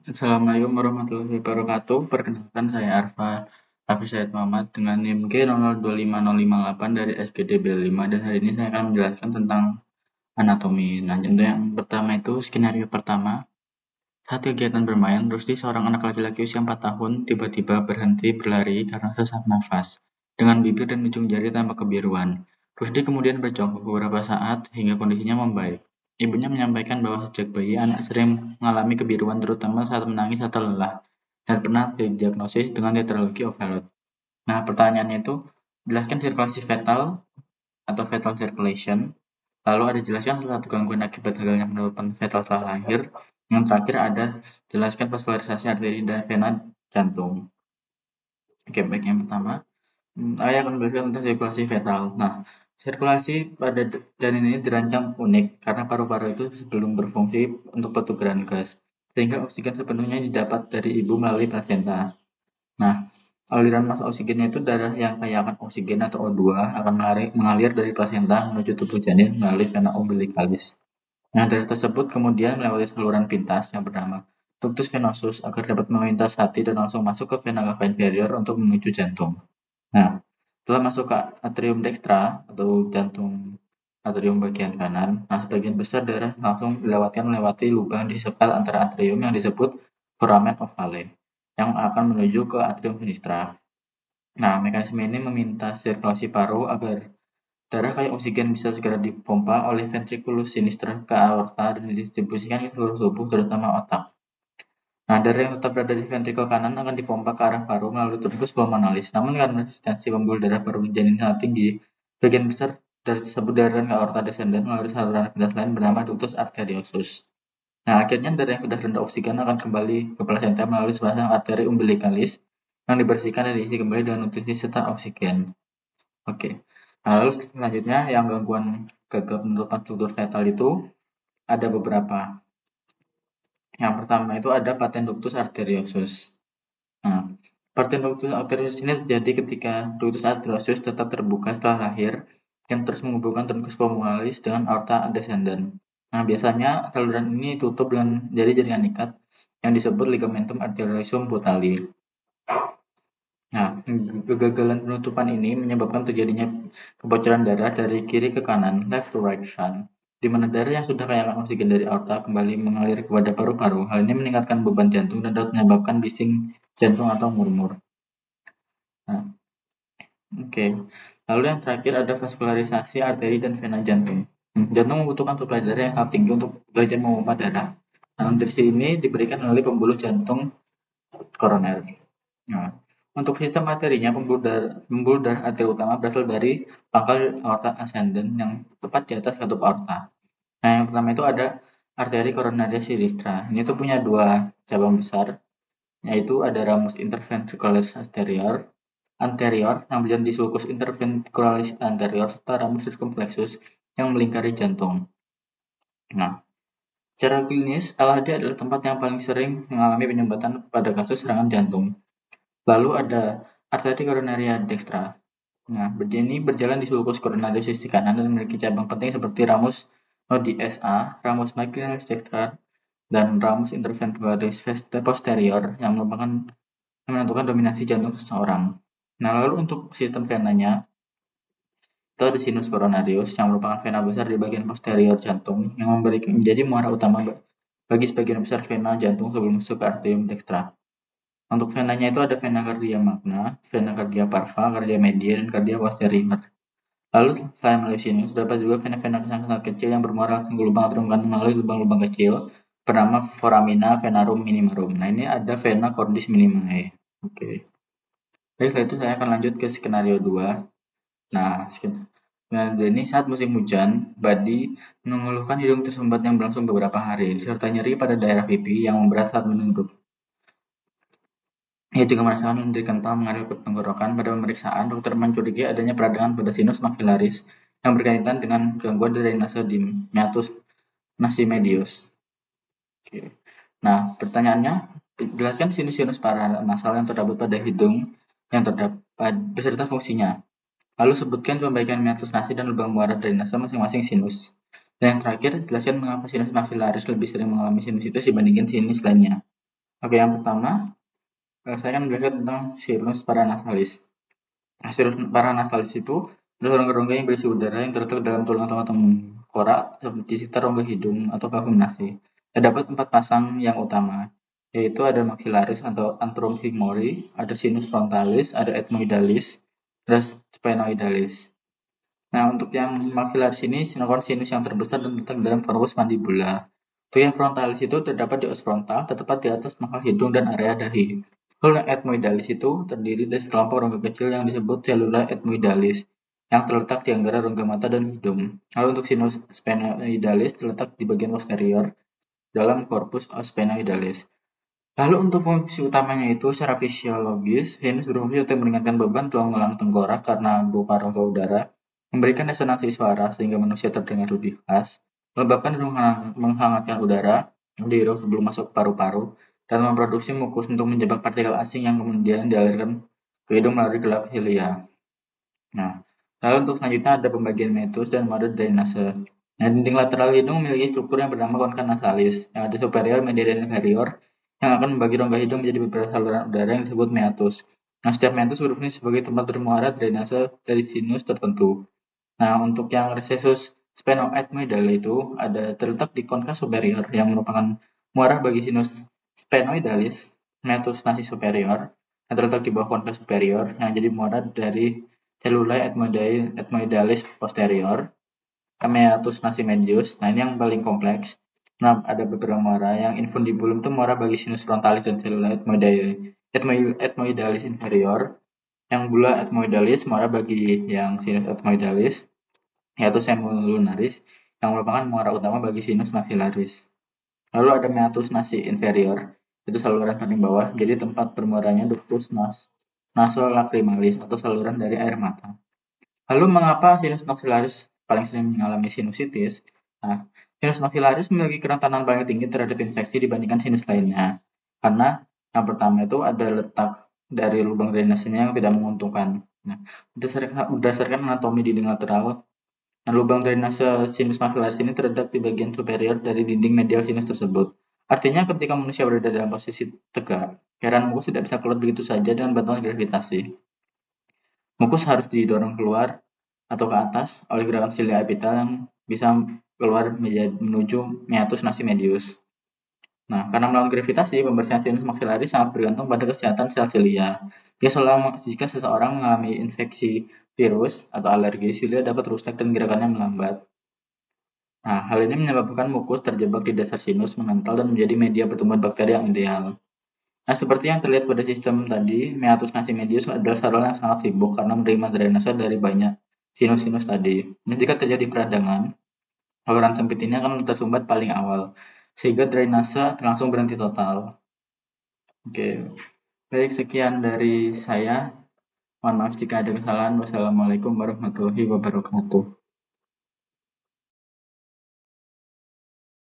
Assalamualaikum warahmatullahi wabarakatuh. Perkenalkan saya Hafiz Said Muhammad dengan NIM K002508 dari SGD B5 dan hari ini saya akan menjelaskan tentang anatomi. Nah, contoh yang pertama itu skenario pertama. Saat kegiatan bermain, Rusdi seorang anak laki-laki usia 4 tahun tiba-tiba berhenti berlari karena sesak nafas dengan bibir dan ujung jari tampak kebiruan. Rusdi kemudian berjongkok beberapa saat hingga kondisinya membaik. Ibunya menyampaikan bahwa sejak bayi anak sering mengalami kebiruan terutama saat menangis atau lelah dan pernah didiagnosis dengan tetralogi overload. Nah, pertanyaannya itu jelaskan sirkulasi fetal atau fetal circulation. Lalu ada jelaskan salah satu gangguan akibat gagalnya penutupan fetal setelah lahir. Yang terakhir ada jelaskan vaskularisasi arteri dan vena jantung. Oke, baik yang pertama. Saya akan menjelaskan tentang sirkulasi fetal. Nah, sirkulasi pada janin ini dirancang unik karena paru-paru itu sebelum berfungsi untuk pertukaran gas, sehingga oksigen sepenuhnya didapat dari ibu melalui plasenta. Nah, aliran massa oksigennya itu darah yang kaya akan oksigen atau O2 akan mengalir dari plasenta menuju tubuh janin melalui vena umbilicalis. Nah, darah tersebut kemudian melewati saluran pintas yang bernama ductus venosus agar dapat melintas hati dan langsung masuk ke vena cava inferior untuk menuju jantung. Nah, setelah masuk ke atrium dextra atau jantung atrium bagian kanan, nah sebagian besar darah langsung melewati lubang di sekat antara atrium yang disebut foramen ovale yang akan menuju ke atrium sinistra. Nah, mekanisme ini meminta sirkulasi paru agar darah kaya oksigen bisa segera dipompa oleh ventriculus sinister ke aorta dan didistribusikan ke seluruh tubuh, terutama otak. Nah, darah yang tetap berada di ventrikel kanan akan dipompa ke arah paru melalui trunkus pulmonalis. Namun karena resistensi pembuluh darah paru janin sangat tinggi, bagian besar darah tersebut dialirkan ke aorta descendens melalui saluran pintas lain bernama ductus arteriosus. Nah, akhirnya darah yang sudah rendah oksigen akan kembali ke plasenta melalui sepasang arteri umbilicalis yang dibersihkan dan diisi kembali dengan nutrisi serta oksigen. Oke. Nah, lalu selanjutnya yang gangguan gagal penutupan struktur fetal itu ada beberapa. Yang pertama itu ada patent ductus arteriosus. Nah, patent ductus arteriosus ini terjadi ketika ductus arteriosus tetap terbuka setelah lahir dan terus menghubungkan trunkus pulmonalis dengan aorta descendens. Nah, biasanya saluran ini tutup dengan jaringan ikat yang disebut ligamentum arteriosum putali. Nah, kegagalan penutupan ini menyebabkan terjadinya kebocoran darah dari kiri ke kanan, left to right shunt, di mana darah yang sudah kaya akan oksigen dari aorta kembali mengalir kepada paru-paru. Hal ini meningkatkan beban jantung dan dapat menyebabkan bising jantung atau murmur. Nah, oke. Lalu yang terakhir ada vaskularisasi arteri dan vena jantung. Jantung membutuhkan suplai darah yang sangat tinggi untuk bekerja memompa darah. Nah, nutrisi ini diberikan melalui pembuluh jantung koroner. Nah, untuk sistem arterinya, pembuluh darah arteri utama berasal dari pangkal aorta ascendens yang tepat di atas katup aorta. Nah, yang pertama itu ada arteri coronaria sinistra. Ini tuh punya dua cabang besar, yaitu ada ramus interventricularis anterior yang berjalan di sulcus interventricularis anterior serta ramus circumflexus yang melingkari jantung. Nah, secara klinis, LAD adalah tempat yang paling sering mengalami penyumbatan pada kasus serangan jantung. Lalu ada arteri coronaria dextra. Nah, ini berjalan di sulcus coronaris sisi kanan dan memiliki cabang penting seperti ramus nodi SA, ramus migralis dextra, dan ramus interventricularis posterior yang menentukan dominasi jantung seseorang. Nah, lalu untuk sistem venanya, itu ada sinus coronarius yang merupakan vena besar di bagian posterior jantung yang menjadi muara utama bagi sebagian besar vena jantung sebelum masuk ke arterium dextra. Untuk venanya itu ada vena cardia magna, vena cardia parva, cardia media, dan cardia posterior. Lalu selain melalui sinus, dapat juga vena-vena sangat kecil yang bermuara langsung ke lubang atrium kanan melalui lubang-lubang kecil bernama foramina venarum minimarum. Nah, ini ada vena cordis minimae. Oke. Baik, setelah itu saya akan lanjut ke skenario 2. Nah, skenario ini saat musim hujan, Badi mengeluhkan hidung tersumbat yang berlangsung beberapa hari, disertai nyeri pada daerah pipi yang memberat saat menunduk. Ia juga merasakan lendir kental mengalir ke tenggorokan. Pada pemeriksaan, dokter mencurigai adanya peradangan pada sinus maxillaris yang berkaitan dengan gangguan drainase di meatus nasal Oke. Nah, pertanyaannya, jelaskan sinus-sinus paranasal yang terdapat pada hidung yang terdapat beserta fungsinya. Lalu sebutkan perbaikan meatus nasi dan lubang muara drainase masing-masing sinus. Dan yang terakhir, jelaskan mengapa sinus maxillaris lebih sering mengalami sinusitis dibandingkan sinus lainnya. Oke, yang pertama, saya akan menjelaskan tentang sinus paranasalis. Nah, sinus paranasalis itu adalah rongga-rongga yang berisi udara yang terletak dalam tulang atau tengkorak di sekitar rongga hidung atau kafum nasi. Terdapat 4 pasang yang utama, yaitu ada maxillaris atau antrum humori, ada sinus frontalis, ada ethmoidalis, dan sphenoidalis. Nah, untuk yang maxillaris ini merupakan sinus yang terbesar dan terletak dalam korpus mandibula. Untuk yang frontalis itu terdapat di os frontal, tepat di atas mangkal hidung dan area dahi. Lalu yang ethmoidalis itu terdiri dari sekelompok rongga kecil yang disebut selula ethmoidalis, yang terletak di antara rongga mata dan hidung. Lalu untuk sinus sphenoidalis terletak di bagian posterior dalam korpus sphenoidalis. Lalu untuk fungsi utamanya itu secara fisiologis, sinus berfungsi untuk meringankan beban tulang belakang tengkorak karena berupa rongga udara, memberikan resonansi suara sehingga manusia terdengar lebih khas, melembabkan dan menghangatkan udara yang dihirup sebelum masuk ke paru-paru, dan memproduksi mukus untuk menjebak partikel asing yang kemudian dialirkan ke hidung melalui gelak hilia. Nah, lalu untuk selanjutnya ada pembagian meatus dan mode drainase. Nah, dinding lateral hidung memiliki struktur yang bernama concha nasalis, yang ada superior, medial, dan inferior, yang akan membagi rongga hidung menjadi beberapa saluran udara yang disebut meatus. Nah, setiap meatus berfungsi sebagai tempat bermuara drainase dari sinus tertentu. Nah, untuk yang recessus sphenoethmoidal itu ada terletak di concha superior yang merupakan muara bagi sinus sphenoidalis, meatus nasi superior, yang terletak di bawah concha superior yang jadi muara dari cellulae ethmoidalis posterior, meatus nasi medius. Nah, ini yang paling kompleks. Nah, ada beberapa muara yang infundibulum itu muara bagi sinus frontalis dan cellulae ethmoidalis inferior, yang bula ethmoidalis muara bagi yang sinus ethmoidalis, yaitu semulunaris, yang merupakan muara utama bagi sinus maxillaris. Lalu ada meatus nasi inferior, itu saluran paling bawah, jadi tempat bermuaranya ductus nasolacrimalis atau saluran dari air mata. Lalu mengapa sinus maxillaris paling sering mengalami sinusitis? Nah, sinus maxillaris memiliki kerentanan paling tinggi terhadap infeksi dibandingkan sinus lainnya. Karena yang pertama itu ada letak dari lubang drainasenya yang tidak menguntungkan. Nah, berdasarkan anatomi dinding lateral, nah, lubang drainase sinus maxillaris ini terletak di bagian superior dari dinding medial sinus tersebut. Artinya ketika manusia berada dalam posisi tegak, cairan mukus tidak bisa keluar begitu saja dengan bantuan gravitasi. Mukus harus didorong keluar atau ke atas oleh gerakan cilia epitel yang bisa keluar menuju meatus nasi medius. Nah, karena melawan gravitasi, pembersihan sinus maxillaris sangat bergantung pada kesehatan sel cilia. Jika seseorang mengalami infeksi virus atau alergi, cilia dapat rusak dan gerakannya melambat. Nah, hal ini menyebabkan mukus terjebak di dasar sinus, mengental, dan menjadi media pertumbuhan bakteri yang ideal. Nah, seperti yang terlihat pada sistem tadi, meatus nasi medius adalah saluran yang sangat sibuk karena menerima drainase dari banyak sinus-sinus tadi. Dan jika terjadi peradangan, saluran sempit ini akan tersumbat paling awal, sehingga drainase langsung berhenti total. Oke, baik, sekian dari saya. Mohon maaf jika ada kesalahan. Wassalamualaikum warahmatullahi wabarakatuh.